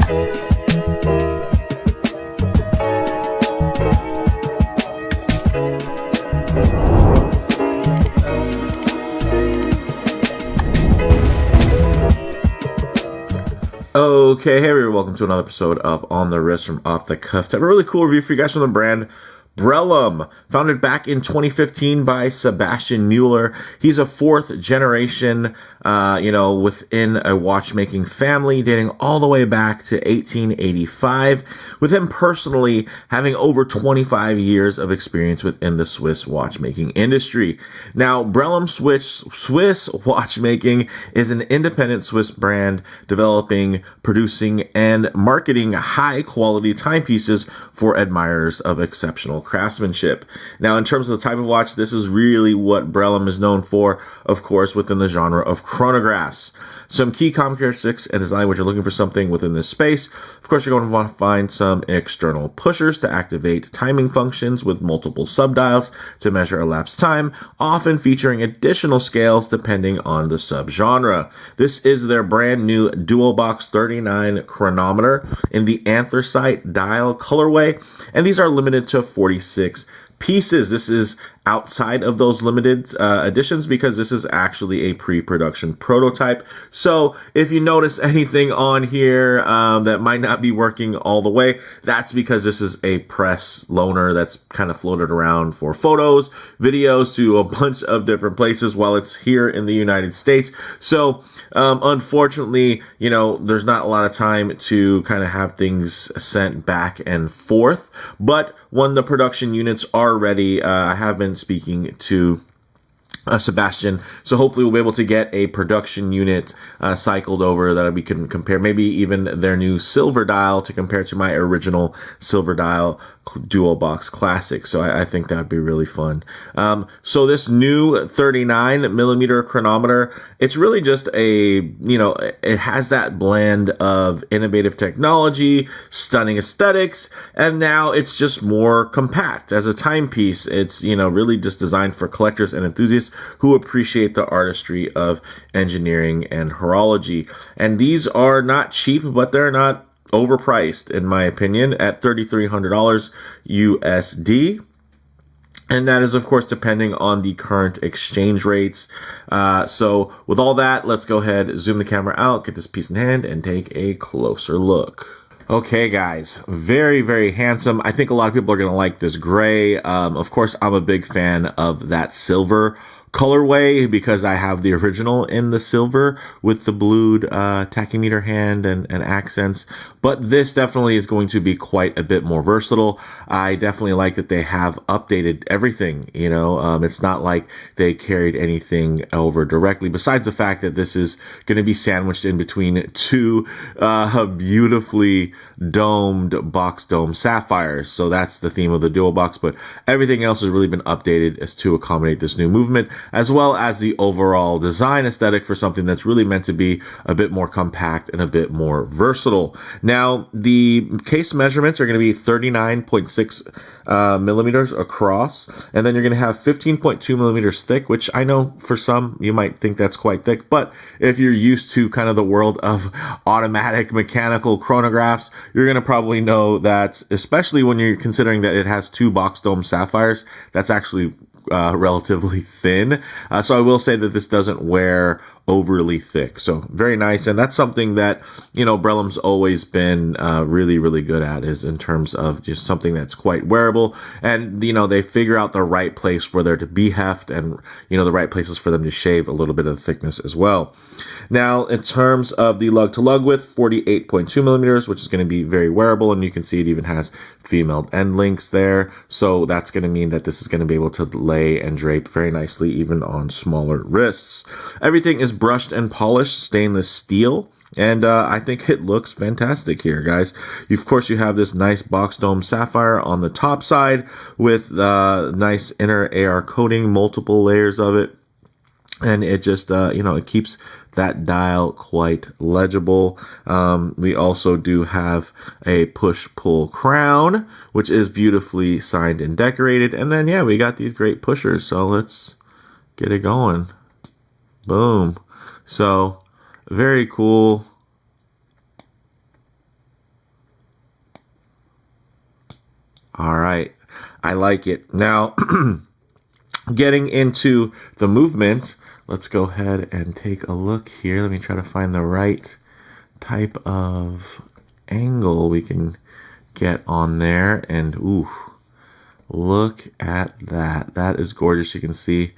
Okay, hey everyone, welcome to another episode of On the Wrist from Off the Cuff. I have a really cool review for you guys from the brand Brellum, founded back in 2015 by Sebastian Mueller. He's a fourth generation, within a watchmaking family dating all the way back to 1885, with him personally having over 25 years of experience within the Swiss watchmaking industry. Now, Brellum Swiss Watchmaking is an independent Swiss brand developing, producing, and marketing high-quality timepieces for admirers of exceptional craftsmanship. Now, in terms of the type of watch, this is really what Brellum is known for, of course, within the genre of chronographs. Some key characteristics and design which you're looking for something within this space. Of course, you're going to want to find some external pushers to activate timing functions with multiple subdials to measure elapsed time, often featuring additional scales depending on the subgenre. This is their brand new Duobox 39 chronometer in the Anthracite dial colorway, and these are limited to 46 pieces. This is outside of those limited editions because this is actually a pre-production prototype. So if you notice anything on here that might not be working all the way, that's because this is a press loaner that's kind of floated around for photos, videos to a bunch of different places while it's here in the United States. So unfortunately, there's not a lot of time to kind of have things sent back and forth. But when the production units are ready, I have been speaking to Sebastian, so hopefully we'll be able to get a production unit cycled over that we can compare, maybe even their new silver dial to compare to my original silver dial Duobox Classic. So I think that'd be really fun. So this new 39 millimeter chronometer, it's really just it has that blend of innovative technology, stunning aesthetics, and now it's just more compact as a timepiece. It's, really just designed for collectors and enthusiasts who appreciate the artistry of engineering and horology. And these are not cheap, but they're not overpriced, in my opinion, at $3,300 USD. And that is, of course, depending on the current exchange rates. So with all that, let's go ahead, zoom the camera out, get this piece in hand, and take a closer look. Okay, guys, very, very handsome. I think a lot of people are going to like this gray. Of course, I'm a big fan of that silver colorway because I have the original in the silver with the blued tachymeter hand and accents. But this definitely is going to be quite a bit more versatile. I definitely like that they have updated everything. It's not like they carried anything over directly, besides the fact that this is going to be sandwiched in between two beautifully domed box dome sapphires. So that's the theme of the Duobox, but everything else has really been updated as to accommodate this new movement, as well as the overall design aesthetic for something that's really meant to be a bit more compact and a bit more versatile. Now, the case measurements are going to be 39.6 millimeters across, and then you're going to have 15.2 millimeters thick, which I know for some you might think that's quite thick, but if you're used to kind of the world of automatic mechanical chronographs, you're going to probably know that, especially when you're considering that it has two box dome sapphires, that's actually relatively thin. So I will say that this doesn't wear overly thick. So very nice. And that's something that, Brellum's always been really, really good at, is in terms of just something that's quite wearable. And, they figure out the right place for there to be heft and, the right places for them to shave a little bit of the thickness as well. Now, in terms of the lug to lug width, 48.2 millimeters, which is going to be very wearable. And you can see it even has female end links there. So that's going to mean that this is going to be able to lay and drape very nicely, even on smaller wrists. Everything is brushed and polished stainless steel. And I think it looks fantastic here, guys. Of course, you have this nice box dome sapphire on the top side with nice inner AR coating, multiple layers of it. And it just, it keeps that dial quite legible. We also do have a push-pull crown, which is beautifully signed and decorated. And then, yeah, we got these great pushers. So let's get it going. Boom. So very cool. All right. I like it. Now, getting into the movement, let's go ahead and take a look here. Let me try to find the right type of angle we can get on there. And ooh, look at that. That is gorgeous. You can see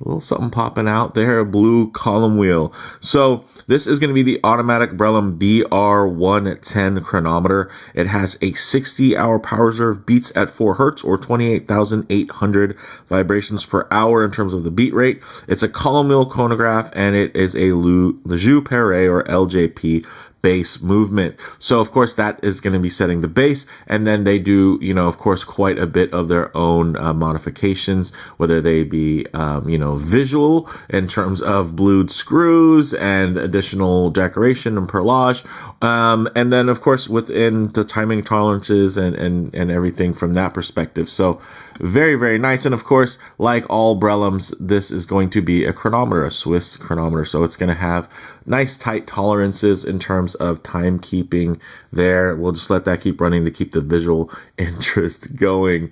a little something popping out there, a blue column wheel. So this is going to be the automatic Brellum BR110 chronometer. It has a 60-hour power reserve, beats at 4 hertz or 28,800 vibrations per hour in terms of the beat rate. It's a column wheel chronograph, and it is a Lejeune Perret or LJP bass movement. So of course that is going to be setting the bass, and then they do, of course, quite a bit of their own modifications, whether they be, visual in terms of blued screws and additional decoration and perlage. And then of course within the timing tolerances and everything from that perspective. So very, very nice. And of course, like all Brellums, this is going to be a chronometer, a Swiss chronometer. So it's going to have nice tight tolerances in terms of timekeeping there. We'll just let that keep running to keep the visual interest going.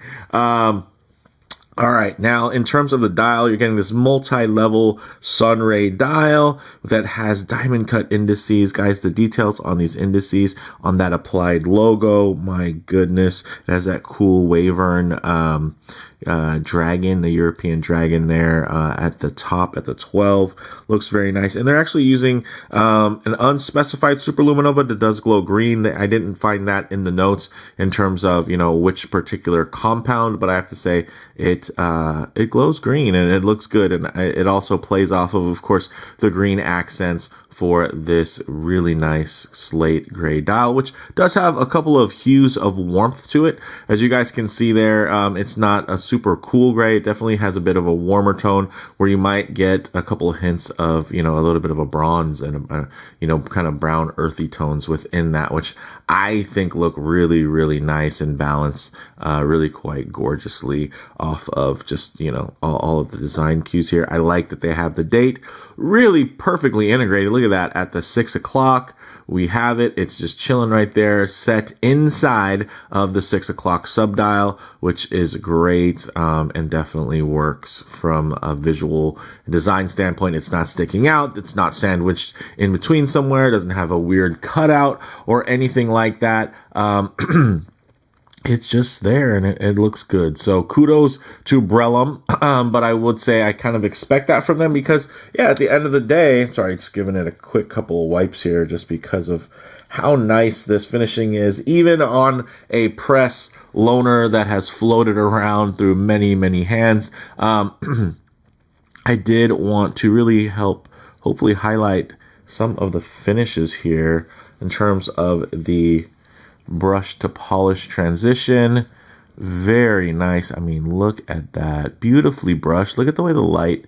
All right, now in terms of the dial, you're getting this multi-level sunray dial that has diamond cut indices. Guys, the details on these indices, on that applied logo, my goodness, it has that cool Wavern dragon, the European dragon there at the top at the 12. Looks very nice. And they're actually using an unspecified superluminova that does glow green. I didn't find that in the notes in terms of, which particular compound, but I have to say it glows green and it looks good. And it also plays off of course, the green accents for this really nice slate gray dial, which does have a couple of hues of warmth to it. As you guys can see there, it's not a super cool gray. It definitely has a bit of a warmer tone where you might get a couple of hints of, a little bit of a bronze and, kind of brown earthy tones within that, which I think look really, really nice and balanced, really quite gorgeously off of just, all of the design cues here. I like that they have the date really perfectly integrated. Look at that at the 6 o'clock. We have it. It's just chilling right there, set inside of the 6 o'clock subdial, which is great and definitely works from a visual design standpoint. It's not sticking out. It's not sandwiched in between somewhere. It doesn't have a weird cutout or anything like that. It's just there and it looks good. So kudos to Brellum. But I would say I kind of expect that from them because, at the end of the day, sorry, just giving it a quick couple of wipes here just because of how nice this finishing is, even on a press loaner that has floated around through many, many hands. I did want to really hopefully highlight some of the finishes here in terms of the brush to polish transition. Very nice. I mean, look at that. Beautifully brushed. Look at the way the light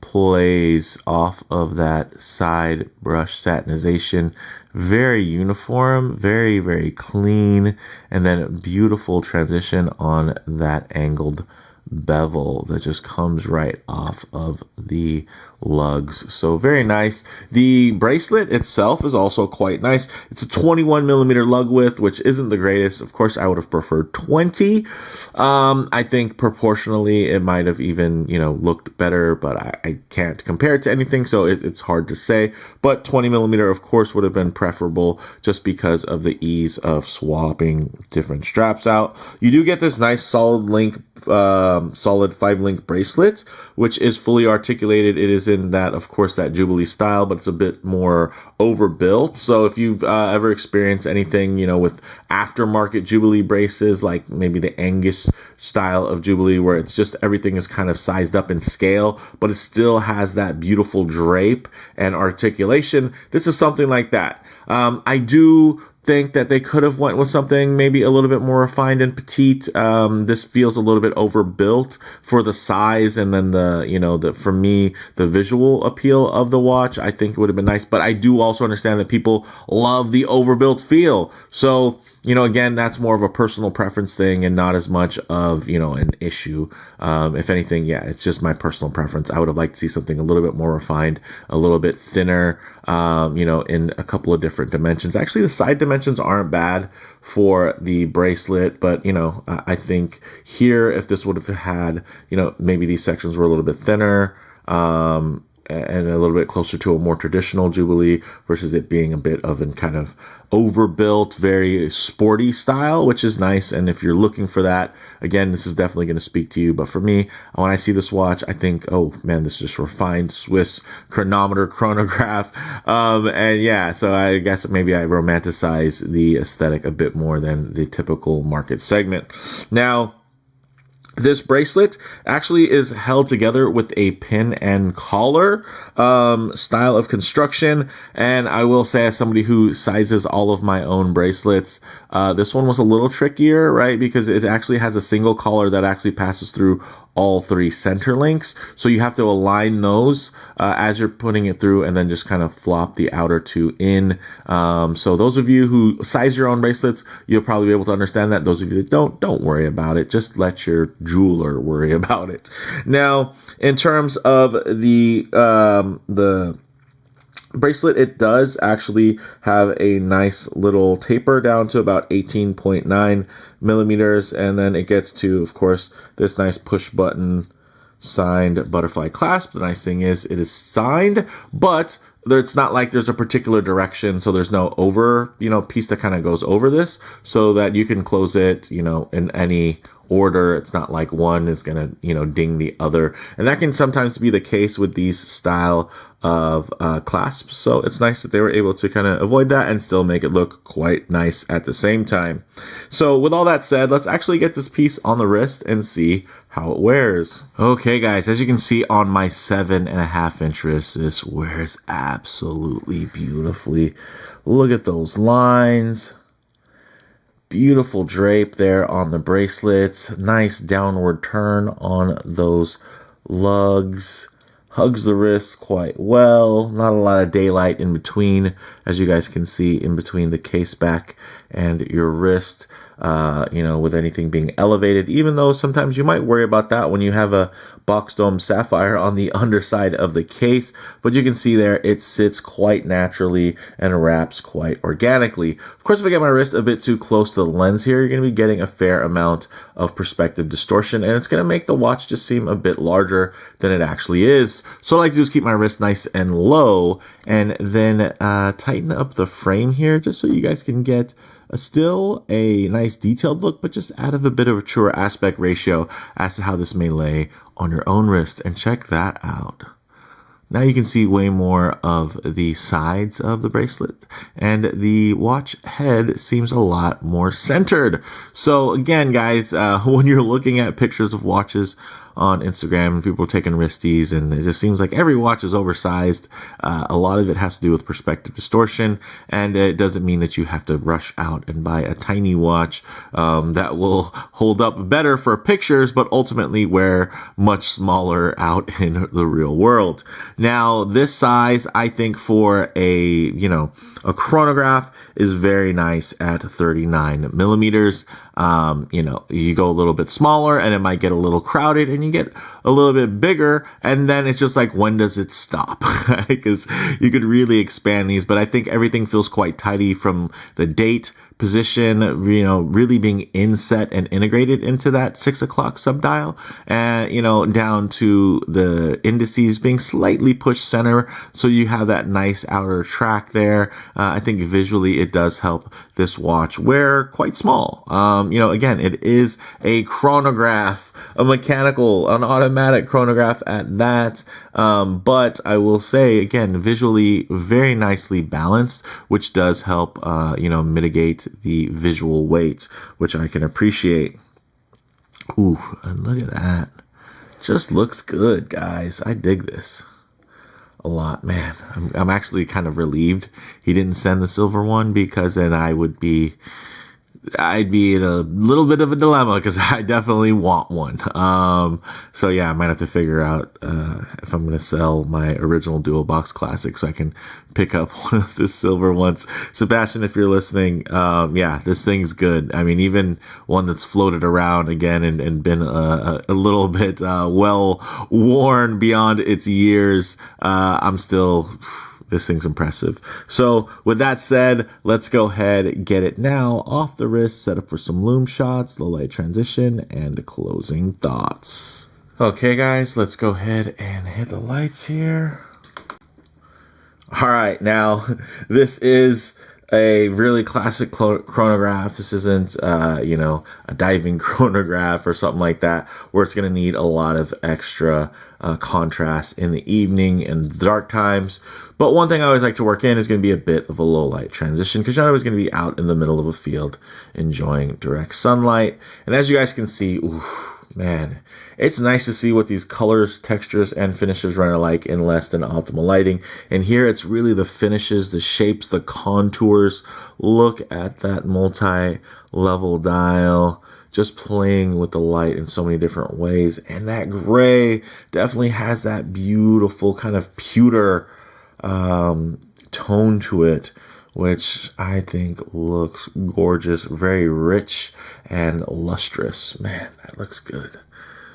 plays off of that side brush satinization. Very uniform, very, very clean. And then a beautiful transition on that angled bevel that just comes right off of the lugs. So very nice. The bracelet itself is also quite nice. It's a 21 millimeter lug width, which isn't the greatest. Of course, I would have preferred 20. I think proportionally it might have even, looked better, but I can't compare it to anything. So it's hard to say, but 20 millimeter, of course, would have been preferable just because of the ease of swapping different straps out. You do get this nice solid 5-link bracelet, which is fully articulated. It is in that, of course, that Jubilee style, but it's a bit more overbuilt. So if you've ever experienced anything, with aftermarket Jubilee braces, like maybe the Angus style of Jubilee, where it's just everything is kind of sized up in scale, but it still has that beautiful drape and articulation. This is something like that. I do think that they could have went with something maybe a little bit more refined and petite. This feels a little bit overbuilt for the size, and then for me, the visual appeal of the watch, I think it would have been nice. But I do also understand that people love the overbuilt feel. So again, that's more of a personal preference thing and not as much of, an issue. If anything, yeah, it's just my personal preference. I would have liked to see something a little bit more refined, a little bit thinner, in a couple of different dimensions. Actually, the side dimensions aren't bad for the bracelet, but, I think here, if this would have had, maybe these sections were a little bit thinner, and a little bit closer to a more traditional Jubilee versus it being a bit of a kind of overbuilt, very sporty style, which is nice. And if you're looking for that, again, this is definitely going to speak to you. But for me, when I see this watch, I think, oh man, this is just refined Swiss chronometer chronograph. And yeah, so I guess maybe I romanticize the aesthetic a bit more than the typical market segment. Now, this bracelet actually is held together with a pin and collar style of construction. And I will say, as somebody who sizes all of my own bracelets, this one was a little trickier, right? Because it actually has a single collar that actually passes through all three center links. So you have to align those as you're putting it through and then just kind of flop the outer two in. So those of you who size your own bracelets, you'll probably be able to understand that. Those of you that don't worry about it. Just let your jeweler worry about it. Now, in terms of the bracelet, it does actually have a nice little taper down to about 18.9 millimeters. And then it gets to, of course, this nice push button signed butterfly clasp. The nice thing is it is signed, but it's not like there's a particular direction. So there's no piece that kind of goes over this so that you can close it, in any order. It's not like one is going to, ding the other. And that can sometimes be the case with these style of clasps. So it's nice that they were able to kind of avoid that and still make it look quite nice at the same time. So with all that said, let's actually get this piece on the wrist and see how it wears. Okay, guys, as you can see on my 7.5-inch wrist, this wears absolutely beautifully. Look at those lines. Beautiful drape there on the bracelets. Nice downward turn on those lugs. Hugs the wrist quite well. Not a lot of daylight in between, as you guys can see, in between the case back and your wrist, with anything being elevated, even though sometimes you might worry about that when you have a box dome sapphire on the underside of the case. But you can see there, it sits quite naturally and wraps quite organically. Of course, if I get my wrist a bit too close to the lens here, you're going to be getting a fair amount of perspective distortion, and it's going to make the watch just seem a bit larger than it actually is. So what I like to do is keep my wrist nice and low, and then tighten up the frame here, just so you guys can get still a nice detailed look, but just add a bit of a truer aspect ratio as to how this may lay on your own wrist. And check that out. Now you can see way more of the sides of the bracelet, and the watch head seems a lot more centered. So again, guys, when you're looking at pictures of watches on Instagram, people are taking wristies, and it just seems like every watch is oversized. A lot of it has to do with perspective distortion, and it doesn't mean that you have to rush out and buy a tiny watch that will hold up better for pictures, but ultimately wear much smaller out in the real world. Now, this size, I think for a chronograph is very nice at 39 millimeters. You go a little bit smaller and it might get a little crowded, and you get a little bit bigger, and then it's just like, when does it stop? Because you could really expand these, but I think everything feels quite tidy from the date, position, really being inset and integrated into that 6 o'clock subdial, and, down to the indices being slightly pushed center. So you have that nice outer track there. I think visually it does help this watch wear quite small. Again, it is a chronograph, an automatic chronograph at that. But I will say, again, visually very nicely balanced, which does help, mitigate the visual weight, which I can appreciate. Ooh, and look at that. Just looks good, guys. I dig this a lot, man. I'm actually kind of relieved he didn't send the silver one, because then I would be I'd be in a little bit of a dilemma because I definitely want one. So yeah, I might have to figure out if I'm going to sell my original Duobox Classic so I can pick up one of the silver ones. Sebastian, if you're listening, yeah, this thing's good. I mean, even one that's floated around again and been a little bit well worn beyond its years, I'm still... This thing's impressive. So with that said, let's go ahead and get it now off the wrist, set up for some loom shots, low light transition, and closing thoughts. Okay, guys, let's go ahead and hit the lights here. All right, now this is a really classic chronograph. This isn't, a diving chronograph or something like that, where it's going to need a lot of extra contrast in the evening and the dark times. But one thing I always like to work in is going to be a bit of a low light transition because you're always going to be out in the middle of a field enjoying direct sunlight. And as you guys can see, ooh, man, it's nice to see what these colors, textures, and finishes run alike in less than optimal lighting. And here it's really the finishes, the shapes, the contours. Look at that multi-level dial, just playing with the light in so many different ways. And that gray definitely has that beautiful kind of pewter tone to it, which I think looks gorgeous, very rich and lustrous. Man, that looks good.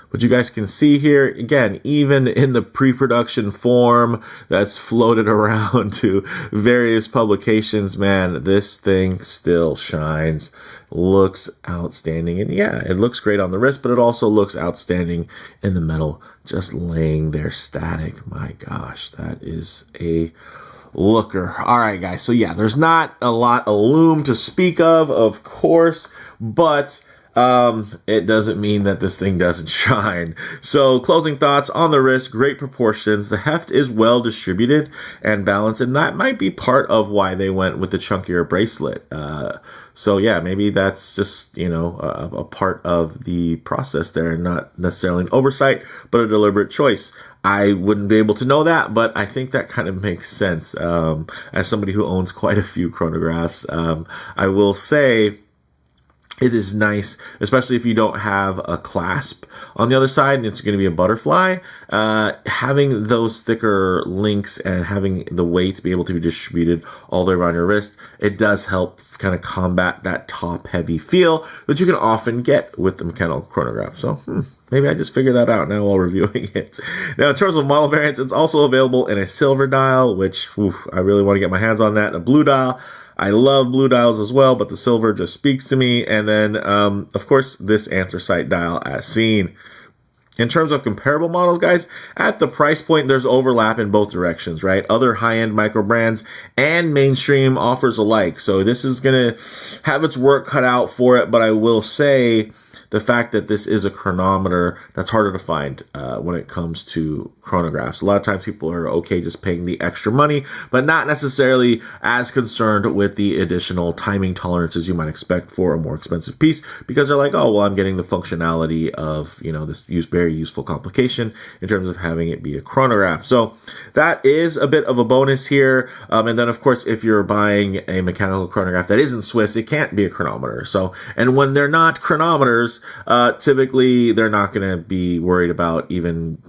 But you guys can see here, again, even in the pre-production form that's floated around to various publications, man, this thing still shines, looks outstanding. And yeah, it looks great on the wrist, but it also looks outstanding in the metal, just laying there static. My gosh, that is a looker. All right, guys. So yeah, there's not a lot of loom to speak of course, but it doesn't mean that this thing doesn't shine. So closing thoughts on the wrist, great proportions. The heft is well distributed and balanced, and that might be part of why they went with the chunkier bracelet. So yeah, maybe that's just, a part of the process there, and not necessarily an oversight, but a deliberate choice. I wouldn't be able to know that, but I think that kind of makes sense. As somebody who owns quite a few chronographs, I will say, it is nice, especially if you don't have a clasp on the other side and it's going to be a butterfly. Having those thicker links and having the weight be able to be distributed all the way around your wrist, it does help kind of combat that top heavy feel that you can often get with the mechanical chronograph. So maybe I just figured that out now while reviewing it. Now, in terms of model variants, it's also available in a silver dial, which I really want to get my hands on that, and a blue dial. I love blue dials as well, but the silver just speaks to me. And then, of course, this anthracite dial as seen. In terms of comparable models, guys, at the price point, there's overlap in both directions, right? Other high-end micro brands and mainstream offers alike. So this is going to have its work cut out for it, but I will say the fact that this is a chronometer, that's harder to find when it comes to chronographs. A lot of times people are okay just paying the extra money, but not necessarily as concerned with the additional timing tolerances you might expect for a more expensive piece, because they're like, oh, well, I'm getting the functionality of, this very useful complication in terms of having it be a chronograph. So that is a bit of a bonus here. And then, of course, if you're buying a mechanical chronograph that isn't Swiss, it can't be a chronometer. So, and when they're not chronometers, typically they're not going to be worried about even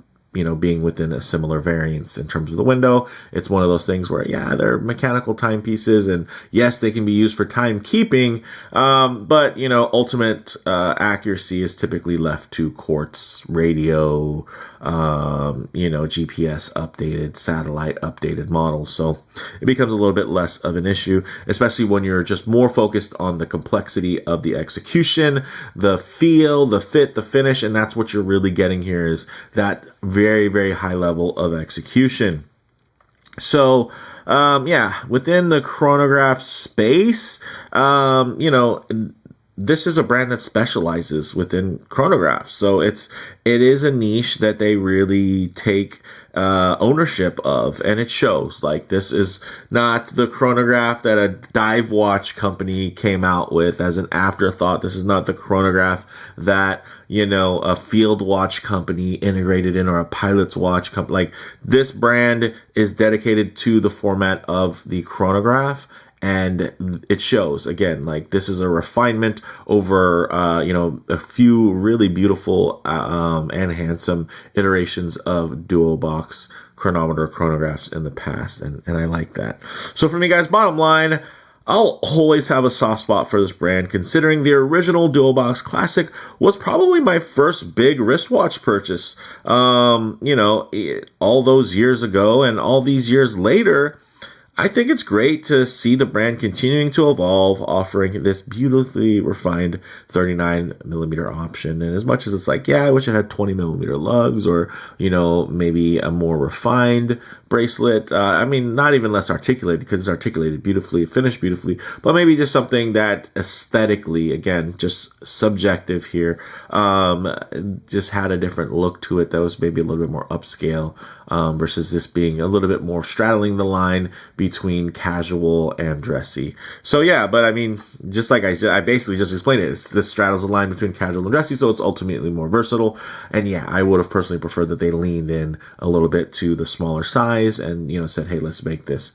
being within a similar variance in terms of the window. It's one of those things where, yeah, they're mechanical timepieces, and yes, they can be used for timekeeping, but, ultimate accuracy is typically left to quartz, radio, GPS updated, satellite updated models. So it becomes a little bit less of an issue, especially when you're just more focused on the complexity of the execution, the feel, the fit, the finish, and that's what you're really getting here, is that very, very high level of execution. So, within the chronograph space, this is a brand that specializes within chronographs. So it is a niche that they really take ownership of, and it shows. Like, this is not the chronograph that a dive watch company came out with as an afterthought. This is not the chronograph that a field watch company integrated in, or a pilot's watch company. Like, this brand is dedicated to the format of the chronograph, and it shows. Again, like, this is a refinement over a few really beautiful and handsome iterations of Duobox chronometer chronographs in the past, and I like that. So for me, guys, bottom line, I'll always have a soft spot for this brand, considering the original Duobox Classic was probably my first big wristwatch purchase. All those years ago, and all these years later, I think it's great to see the brand continuing to evolve, offering this beautifully refined 39mm option. And as much as it's like, yeah, I wish it had 20mm lugs, or, maybe a more refined bracelet. Not even less articulated, because it's articulated beautifully, finished beautifully, but maybe just something that aesthetically, again, just subjective here, just had a different look to it that was maybe a little bit more upscale, versus this being a little bit more straddling the line between casual and dressy. So yeah, but just like I said, I basically just explained it. This straddles the line between casual and dressy, so it's ultimately more versatile. And yeah, I would have personally preferred that they leaned in a little bit to the smaller size and, said, hey, let's make this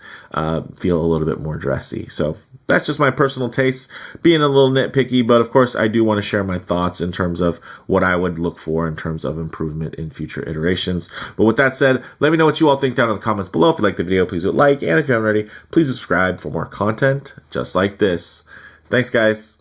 feel a little bit more dressy. So that's just my personal taste, being a little nitpicky, but of course I do want to share my thoughts in terms of what I would look for in terms of improvement in future iterations. But with that said, let me know what you all think down in the comments below. If you like the video, please do like, and if you haven't already, please subscribe for more content just like this. Thanks, guys.